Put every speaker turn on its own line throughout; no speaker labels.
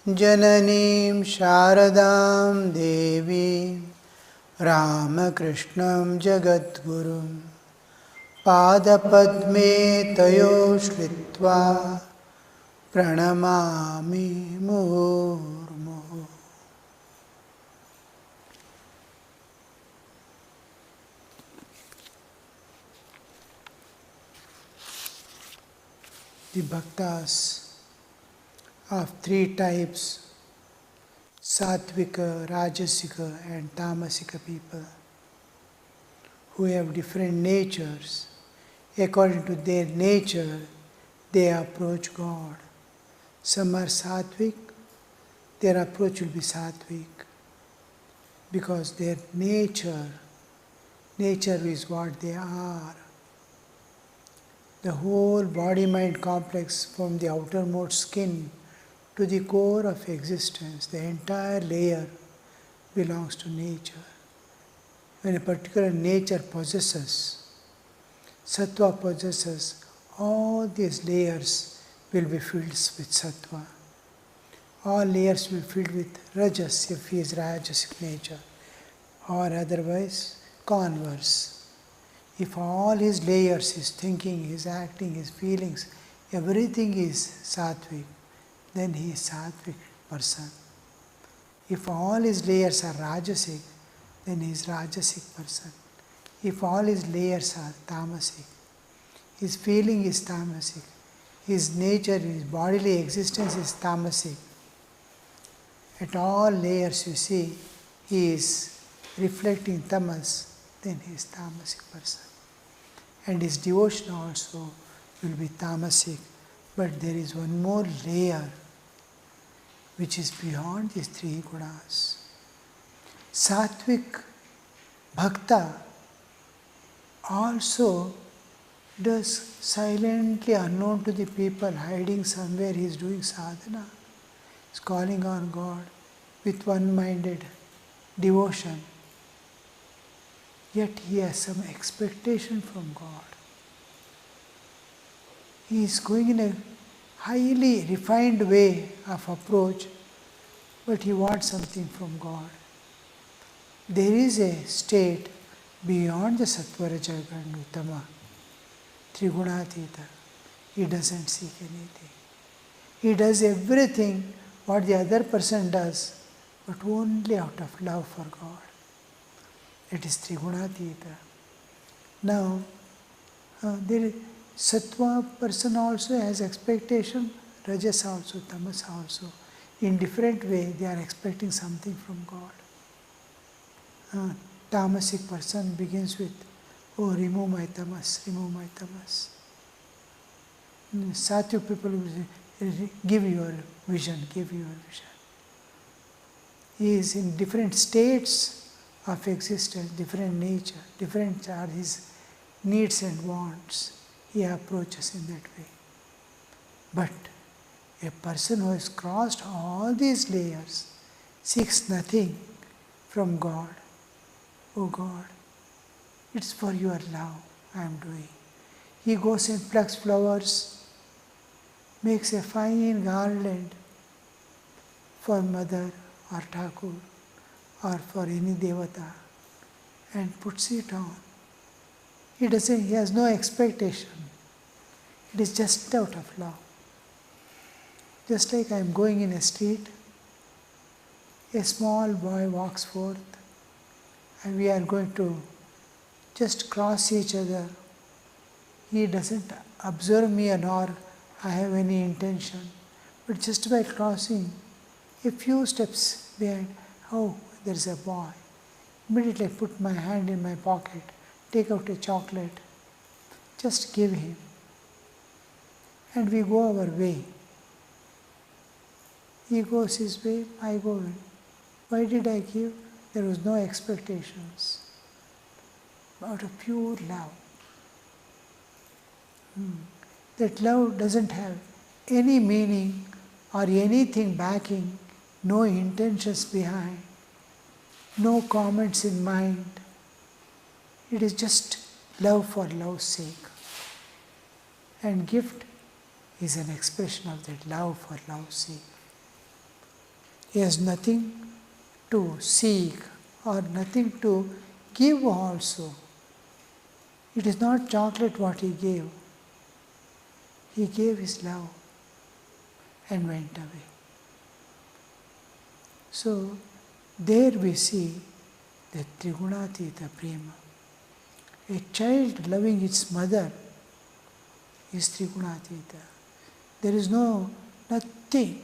Jananim Sharadam Devi Ramakrishnam Jagadgurum Padapadme Tayo Shritva Pranamami Murmu. The bhaktas of three types, Sattvika, Rajasika and Tamasika people, who have different natures. According to their nature, they approach God. Some are Sattvik, their approach will be Sattvik, because their nature is what they are. The whole body-mind complex, from the outermost skin to the core of existence, the entire layer belongs to nature. When a particular nature possesses, sattva possesses, all these layers will be filled with sattva. All layers will be filled with rajas if he is rajasic nature, or otherwise converse. If all his layers, his thinking, his acting, his feelings, everything is sattvic, then he is sattvic person. If all his layers are rajasic, then he is rajasic person. If all his layers are tamasic, his feeling is tamasic, his nature, his bodily existence is tamasic. At all layers you see, he is reflecting tamas, then he is tamasic person. And his devotion also will be tamasic. But there is one more layer which is beyond these three gunas. Sattvic bhakta also does silently, unknown to the people, hiding somewhere, he is doing sadhana. He is calling on God with one-minded devotion. Yet he has some expectation from God. He is going in a highly refined way of approach, but he wants something from God. There is a state beyond the Sattva, Raja and Uttama, Trigunatita. He doesn't seek anything. He does everything what the other person does, but only out of love for God. It is Trigunatita. Now, Sattva person also has expectation, Rajas also, Tamas also. In different way, they are expecting something from God. Tamasic person begins with, oh, remove my tamas, remove my tamas. Sattvic people will say, give your vision, give your vision. He is in different states of existence, different nature, different are his needs and wants. He approaches in that way. But a person who has crossed all these layers seeks nothing from God. Oh God, it's for your love I am doing. He goes and plucks flowers, makes a fine garland for mother or Thakur or for any devata and puts it on. He has no expectation. It is just out of love. Just like I am going in a street, a small boy walks forth and we are going to just cross each other. He doesn't observe me nor I have any intention. But just by crossing a few steps behind, oh, there is a boy. Immediately I put my hand in my pocket, take out a chocolate, just give him. And we go our way. He goes his way, I go in. Why did I give? There was no expectations. Out of pure love. That love doesn't have any meaning or anything backing, no intentions behind, no comments in mind. It is just love for love's sake. And gift is an expression of that love for love's sake. He has nothing to seek or nothing to give also. It is not chocolate what he gave. He gave his love and went away. So there we see the Trigunatita Prema. A child loving its mother is Trigunatita. There is nothing.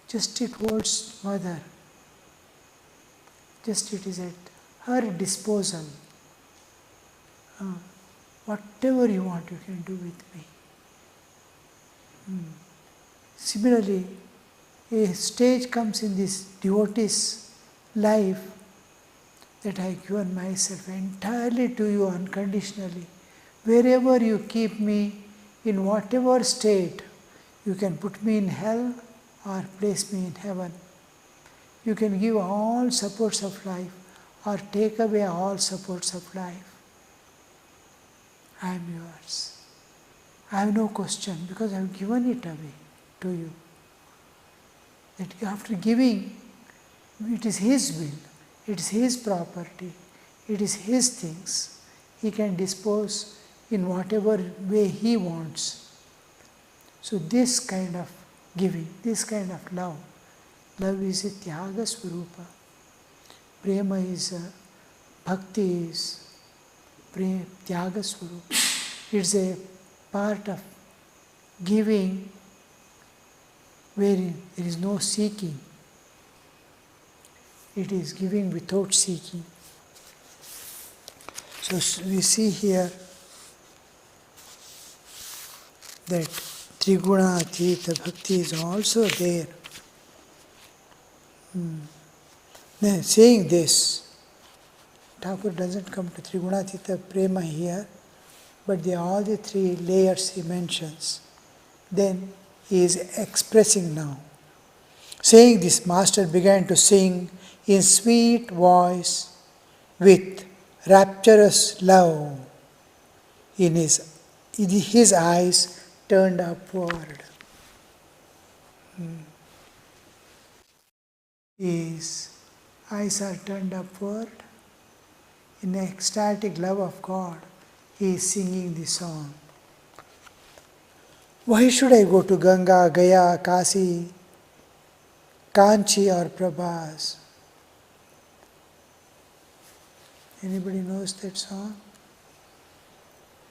Just it holds mother. Just it is at her disposal. Whatever you want, you can do with me. Similarly, a stage comes in this devotee's life that I have given myself entirely to you unconditionally. Wherever you keep me, in whatever state, you can put me in hell or place me in heaven. You can give all supports of life or take away all supports of life. I am yours. I have no question because I have given it away to you. That after giving, it is His will, it is His property, it is His things. He can dispose in whatever way He wants. So this kind of giving, this kind of love is a Tyaga Swarupa. Prema is Bhakti is Tyaga Swarupa. It's a part of giving wherein there is no seeking. It is giving without seeking. So we see here that Triguna Atita Bhakti is also there. Now, saying this, Thakur doesn't come to Trigunatita Prema here, but all the three layers he mentions. Then he is expressing now. Saying this, Master began to sing in sweet voice with rapturous love in his eyes turned upward. His eyes are turned upward. In ecstatic love of God, he is singing the song. Why should I go to Ganga, Gaya, Kasi, Kanchi or Prabhas? Anybody knows that song?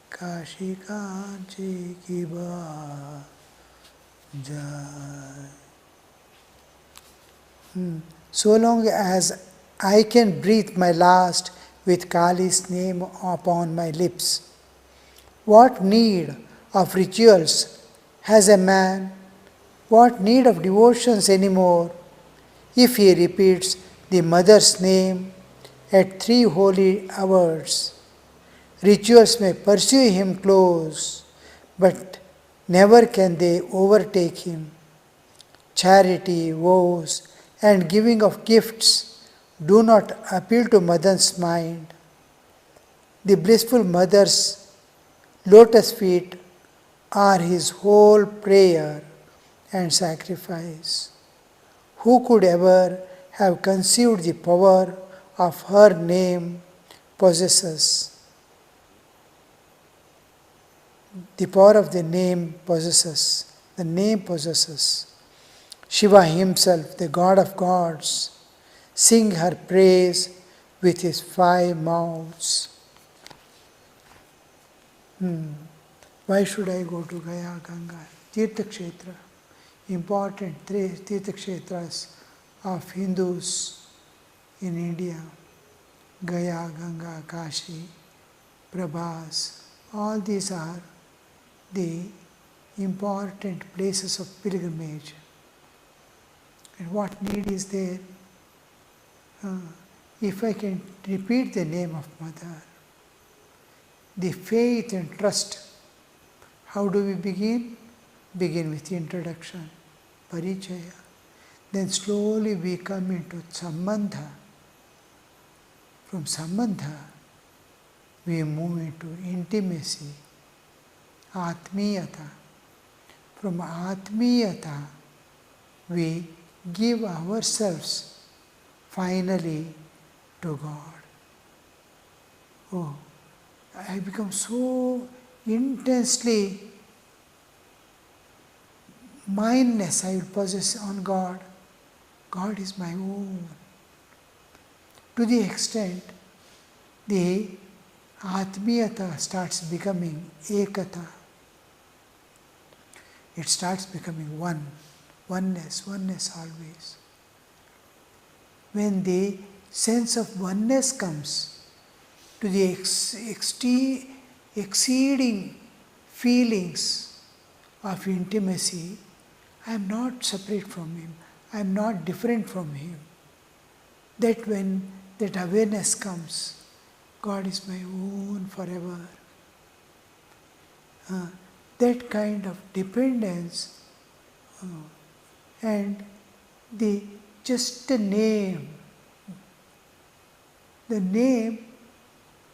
Kashi Kanchi Kiba Jai. So long as I can breathe my last with Kali's name upon my lips. What need of rituals has a man? What need of devotions anymore if he repeats the mother's name at 3 holy hours? Rituals may pursue him close, but never can they overtake him. Charity, vows, and giving of gifts do not appeal to Madan's mind. The blissful mother's lotus feet are his whole prayer and sacrifice. Who could ever have conceived the power of her name possesses? The power of the name possesses. The name possesses. Shiva himself, the God of gods, sing her praise with his 5 mouths. Why should I go to Gaya, Ganga? Tirtha Kshetra, important 3 Tirtha Kshetras of Hindus in India. Gaya, Ganga, Kashi, Prabhas, all these are the important places of pilgrimage. And what need is there? If I can repeat the name of Mother, the faith and trust, how do we begin? Begin with introduction, Parichaya. Then slowly we come into Sambandha. From Sambandha, we move into intimacy, Atmiyata. From Atmiyata, we give ourselves finally to God. Oh, I become so intensely mindness I will possess on God. God is my own. To the extent the Atmiyata starts becoming Ekata. It starts becoming oneness always. When the sense of oneness comes to the exceeding feelings of intimacy, I am not separate from Him, I am not different from Him. That when that awareness comes, God is my own forever. That kind of dependence and just the name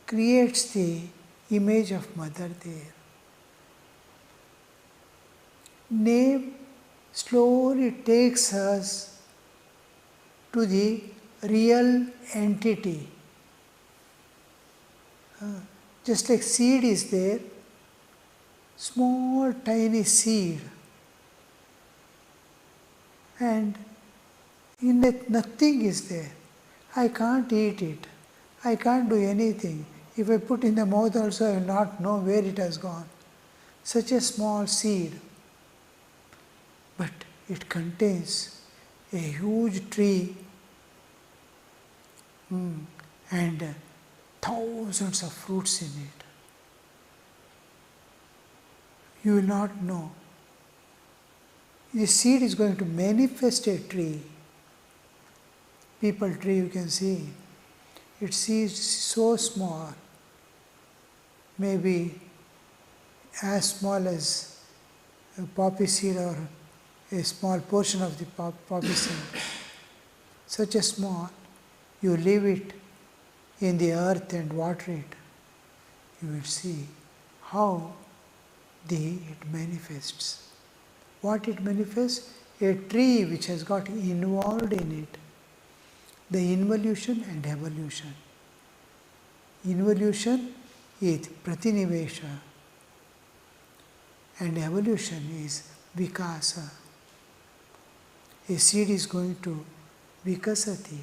creates the image of Mother there. Name slowly takes us to the real entity. Just like seed is there, small tiny seed, and in it nothing is there. I can't eat it. I can't do anything. If I put in the mouth also, I will not know where it has gone. Such a small seed. But it contains a huge tree and thousands of fruits in it. You will not know. The seed is going to manifest a tree. People tree you can see. Its seed is so small, maybe as small as a poppy seed or a small portion of the poppy seed. Such a small, you leave it in the earth and water it, you will see how it manifests. What it manifests? A tree which has got involved in it. The involution and evolution. Involution is pratinivesha and evolution is vikasa. A seed is going to vikasati,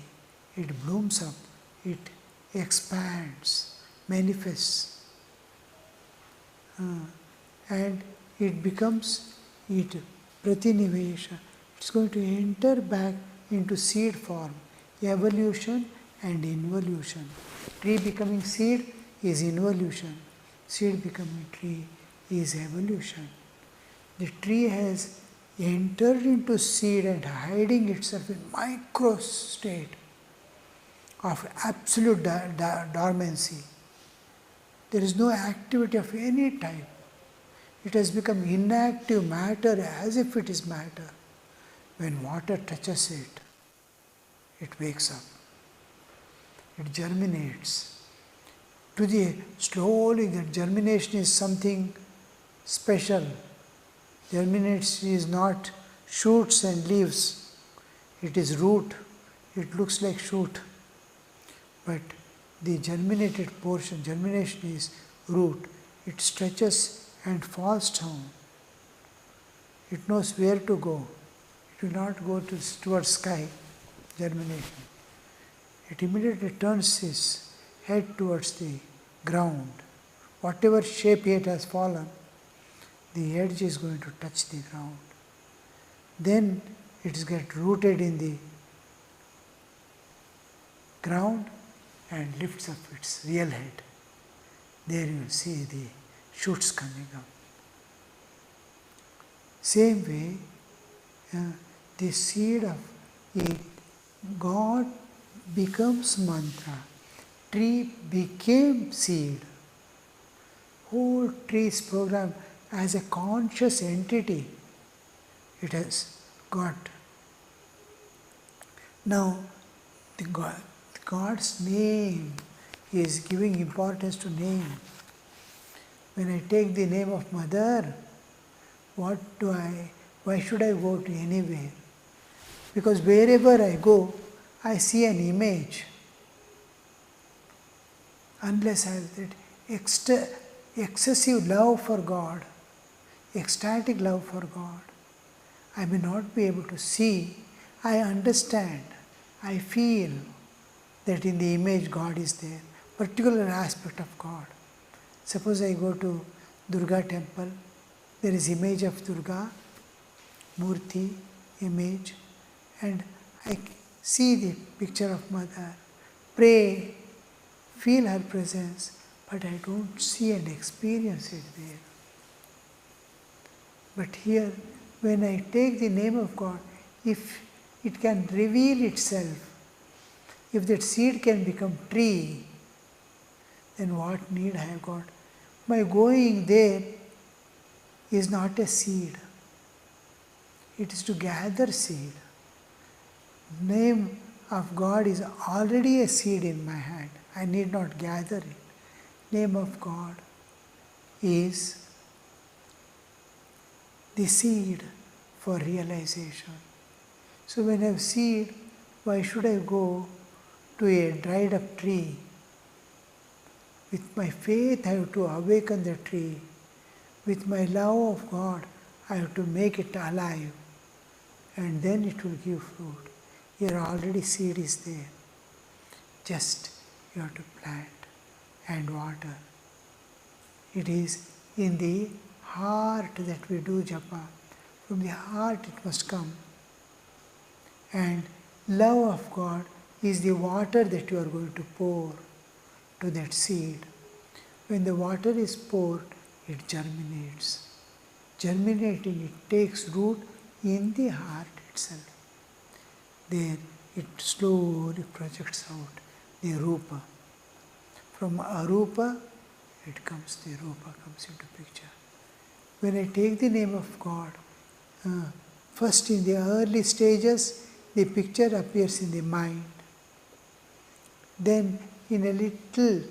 it blooms up, it expands, manifests, and it becomes pratinivesha. It's going to enter back into seed form. Evolution and involution. Tree becoming seed is involution. Seed becoming tree is evolution. The tree has entered into seed and hiding itself in micro state of absolute dormancy. There is no activity of any type. It has become inactive matter as if it is matter. When water touches it, it wakes up. It germinates. Slowly that germination is something special. Germination is not shoots and leaves. It is root. It looks like shoot. But the germinated portion, germination is root. It stretches and falls down. It knows where to go. It will not go towards sky, germination. It immediately turns its head towards the ground. Whatever shape it has fallen, the edge is going to touch the ground. Then it gets rooted in the ground and lifts up its real head. There you will see the shoots coming up. Same way, the seed of it, God becomes mantra. Tree became seed. Whole tree is programmed as a conscious entity. It has got. Now, God's name is giving importance to name. When I take the name of Mother, why should I go to anywhere? Because wherever I go, I see an image. Unless I have that excessive love for God, ecstatic love for God, I may not be able to see. I understand, I feel that in the image God is there, particular aspect of God. Suppose I go to Durga temple, there is image of Durga, Murti, image, and I see the picture of Mother, pray, feel her presence, but I don't see and experience it there. But here, when I take the name of God, if it can reveal itself, if that seed can become tree, then what need I have got? My going there is not a seed. It is to gather seed. Name of God is already a seed in my hand. I need not gather it. Name of God is the seed for realization. So when I have seed, why should I go to a dried up tree? With my faith, I have to awaken the tree. With my love of God, I have to make it alive. And then it will give fruit. Here already seed is there. Just you have to plant and water. It is in the heart that we do japa. From the heart it must come. And love of God is the water that you are going to pour to that seed. When the water is poured, it germinates. Germinating, it takes root in the heart itself. There it slowly projects out the rupa. From arupa, it comes, the rupa comes into picture. When I take the name of God, first in the early stages, the picture appears in the mind. Then in a little,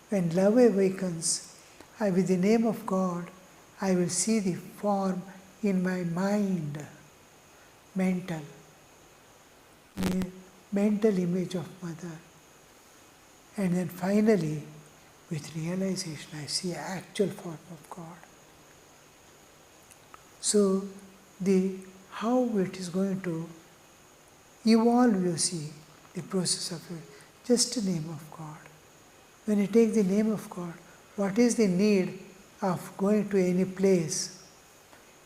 when love awakens, with the name of God, I will see the form in my mind, mental image of Mother. And then finally, with realization, I see actual form of God. So, how it is going to evolve, you see, the process of it. Just the name of God. When you take the name of God, what is the need of going to any place?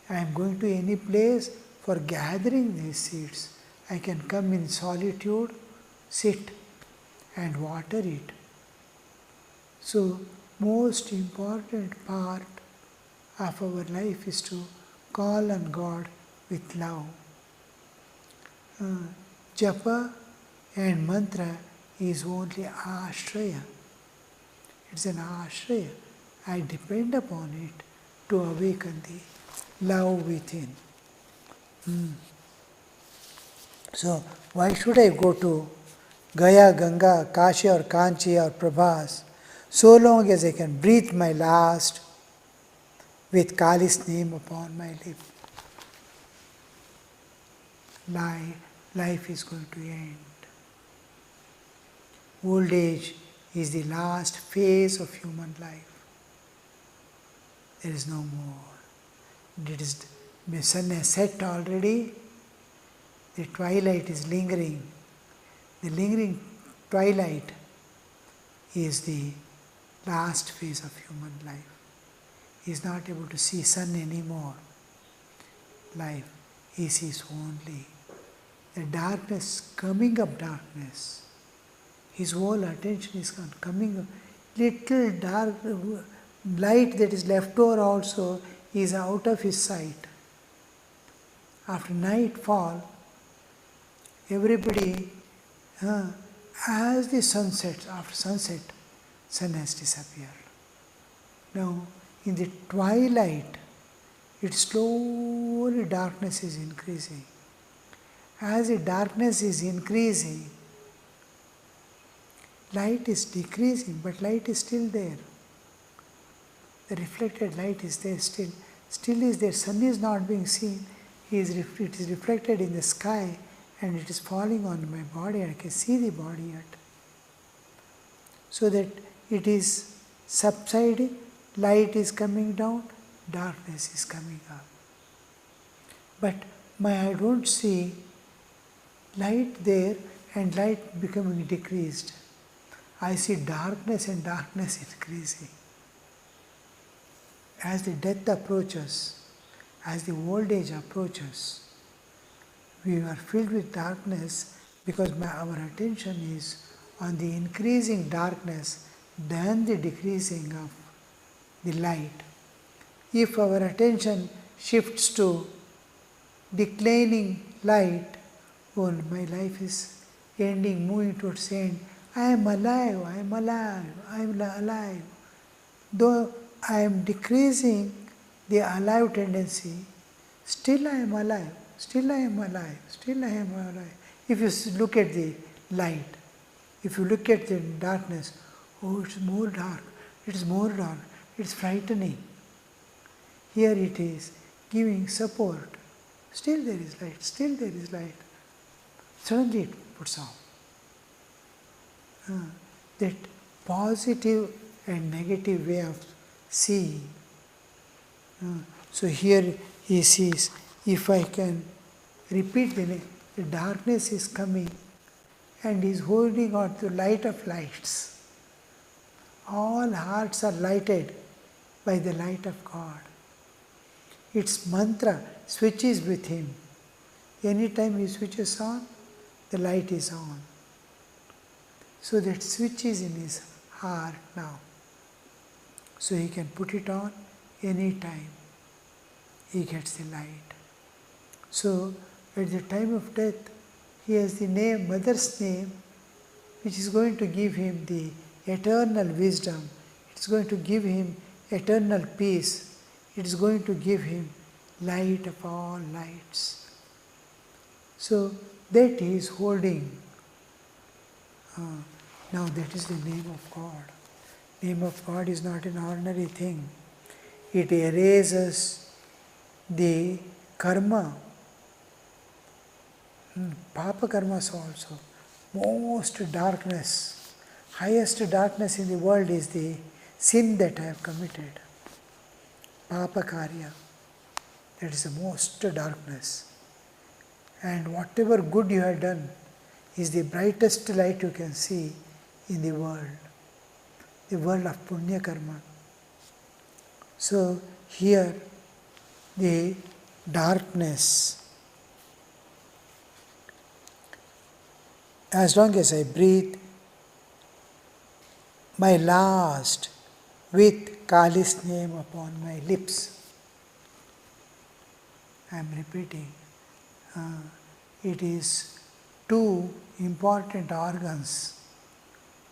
I am going to any place for gathering these seeds. I can come in solitude, sit and water it. So, most important part of our life is to call on God with love. Japa and mantra is only ashraya. It's an ashraya. I depend upon it to awaken the love within. So, why should I go to Gaya, Ganga, Kashi or Kanchi or Prabhas so long as I can breathe my last with Kali's name upon my lip? Life is going to end. Old age is the last phase of human life. There is no more. The sun has set already. The twilight is lingering. The lingering twilight is the last phase of human life. He is not able to see sun anymore. Life, he sees only the darkness, coming up darkness. His whole attention is coming up. Little dark light that is left over also is out of his sight. After nightfall, everybody, as the sun sets, after sunset, sun has disappeared. Now, in the twilight, it slowly darkness is increasing. As the darkness is increasing, light is decreasing, but light is still there. The reflected light is there still. Still is there. Sun is not being seen. It is reflected in the sky and it is falling on my body, I can see the body yet. So that it is subsiding, light is coming down, darkness is coming up. But I don't see light there and light becoming decreased. I see darkness and darkness increasing. As the death approaches, as the old age approaches, we are filled with darkness because our attention is on the increasing darkness than the decreasing of the light. If our attention shifts to declining light, oh, my life is ending, moving towards end. I am alive, I am alive, I am alive. Though I am decreasing the alive tendency, still I am alive, still I am alive, still I am alive. If you look at the light, if you look at the darkness, oh, it's more dark, it's more dark, it's frightening. Here it is giving support. Still there is light, still there is light. Suddenly it puts out. That positive and negative way of seeing. So here he sees, if I can repeat the darkness is coming and is holding on to light of lights. All hearts are lighted by the light of God. Its mantra switches with him. Anytime he switches on, the light is on. So that switch is in his heart now. So he can put it on anytime. He gets the light. So at the time of death, he has the name, mother's name, which is going to give him the eternal wisdom. It's going to give him eternal peace. It is going to give him light of all lights. So that he is holding. Now that is the name of God. Name of God is not an ordinary thing. It erases the karma, papa karmas also. Most darkness, highest darkness in the world is the sin that I have committed. Papa karya. That is the most darkness. And whatever good you have done is the brightest light you can see in the world of punya karma. So here the darkness, as long as I breathe, my last with Kali's name upon my lips. I am repeating. It is two important organs.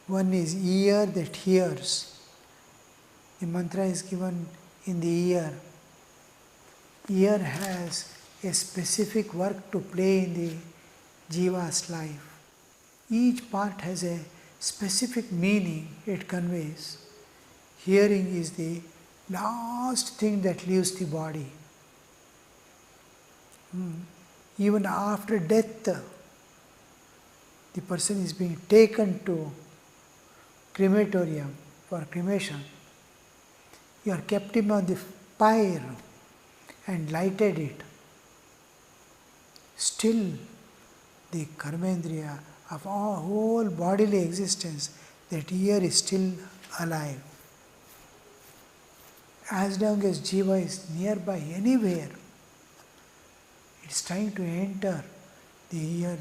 One is ear that hears. The mantra is given in the ear. Ear has a specific work to play in the jiva's life. Each part has a specific meaning it conveys. Hearing is the last thing that leaves the body. Even after death, the person is being taken to crematorium for cremation. You are kept him on the pyre and lighted it. Still, the karmendriya of our whole bodily existence, that ear is still alive. As long as jiva is nearby, anywhere, it is trying to enter the ear.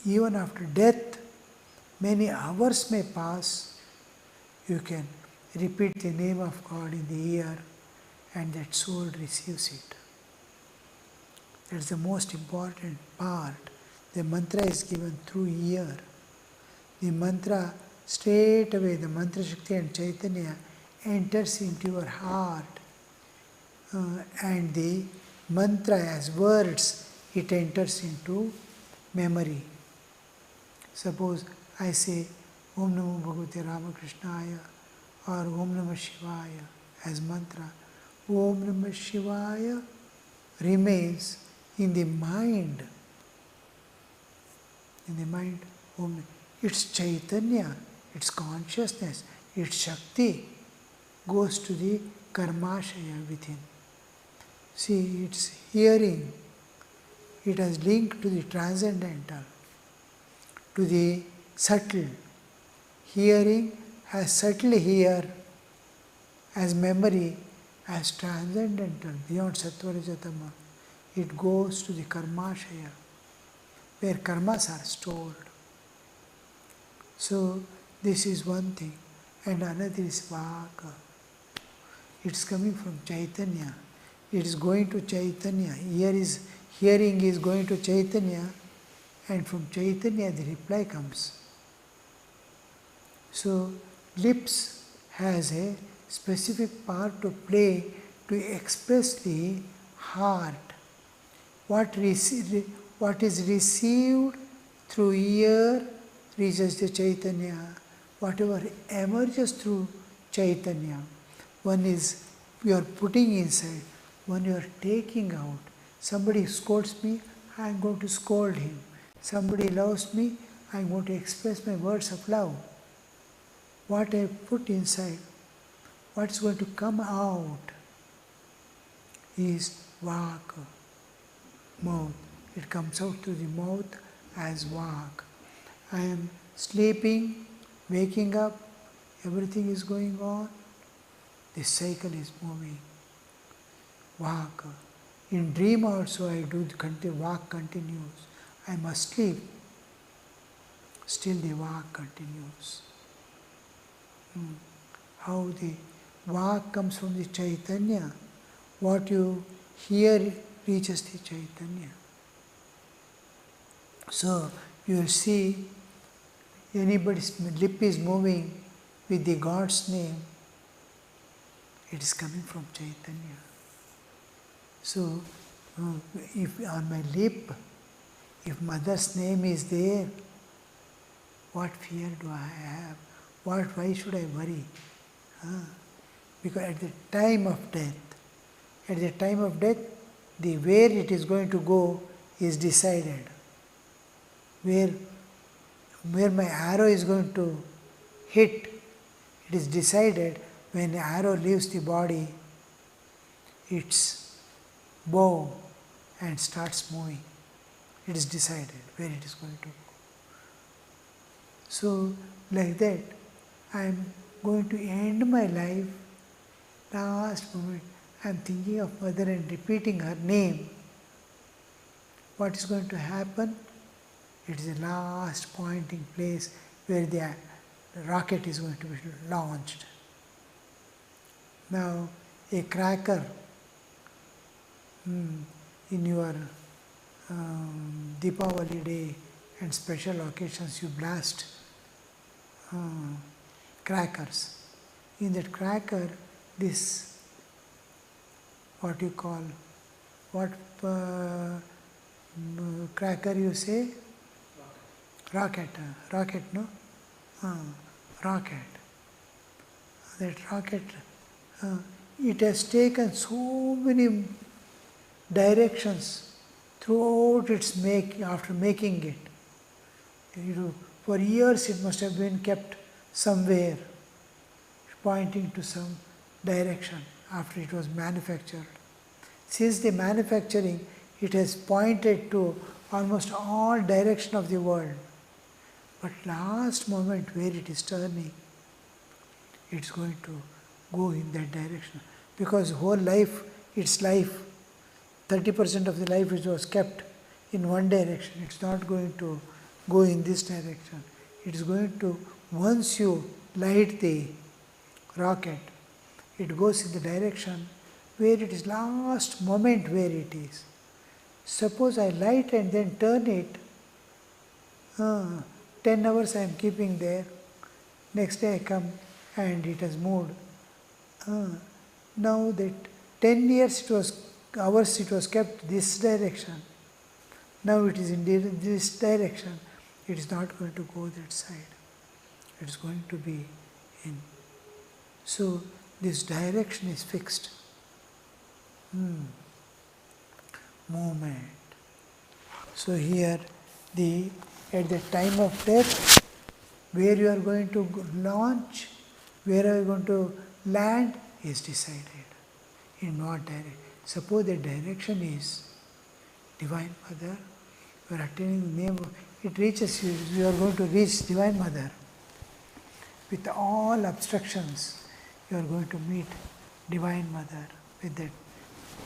Even after death, many hours may pass, you can repeat the name of God in the ear and that soul receives it. That's the most important part. The mantra is given through ear. The mantra, straight away, the mantra Shakti and Chaitanya enters into your heart. And the mantra as words, it enters into memory. Suppose I say Om Namo Bhagavate Ramakrishnaya or Om Namah Shivaya as mantra. Om Namah Shivaya remains in the mind in the mind, its Chaitanya, its consciousness, its Shakti goes to the Karmashaya within. See, its hearing, it has linked to the transcendental, to the subtle. Hearing as subtle here, as memory, as transcendental, beyond Sattva Rajatama. It goes to the Karmashaya, where karmas are stored. So, this is one thing. And another is Vaka. It's coming from Chaitanya. It is going to Chaitanya. Hearing is going to Chaitanya, and from Chaitanya the reply comes. So, lips has a specific part to play to express the heart. What is received through ear reaches the Chaitanya. Whatever emerges through Chaitanya, one is you are putting inside, one you are taking out. Somebody scolds me, I am going to scold him. Somebody loves me, I am going to express my words of love. What I put inside, what is going to come out is Vak, mouth. It comes out through the mouth as Vak. I am sleeping, waking up, everything is going on. This cycle is moving. Vak. In dream also I do the Vak continues. I am asleep. Still the Vak continues. How the Vak comes from the Chaitanya. What you hear reaches the Chaitanya. So you will see anybody's lip is moving with the God's name. It is coming from Chaitanya. So if on my lip, if mother's name is there, what fear do I have? Why should I worry? Because at the time of death, the where it is going to go is decided. Where my arrow is going to hit, it is decided when the arrow leaves the body, its bow and starts moving. It is decided where it is going to go. So, like that, I am going to end my life. Last moment, I am thinking of mother and repeating her name. What is going to happen? It is the last pointing place where the rocket is going to be launched. Now, a cracker in your Deepavali day and special occasions, you blast crackers. In that cracker, this, what you call, what cracker you say? Rocket, no? Rocket. That rocket, it has taken so many directions throughout its making, after making it. For years it must have been kept somewhere, pointing to some direction after it was manufactured. Since the manufacturing, it has pointed to almost all direction of the world. But last moment where it is turning, it's going to go in that direction. Because whole life, its life, 30% of the life which was kept in one direction, it's not going to go in this direction. It is going to, once you light the rocket, it goes in the direction where it is last moment where it is. Suppose I light and then turn it, 10 hours I am keeping there, next day I come and it has moved. Now that 10 hours it was kept this direction, now it is in this direction, it is not going to go that side, it is going to be in. So this direction is fixed. Movement. So here the At the time of death, where you are going to launch, where are you going to land is decided. In what direction? Suppose the direction is Divine Mother, you are attaining the name of, it reaches you, you are going to reach Divine Mother. With all obstructions, you are going to meet Divine Mother with that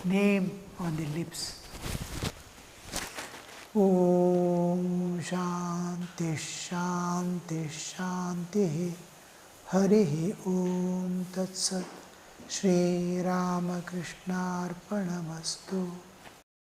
name on the lips. Om Shanti Shanti Shanti Harihi Om Tat Sat Shri Ramakrishna Arpanamastu.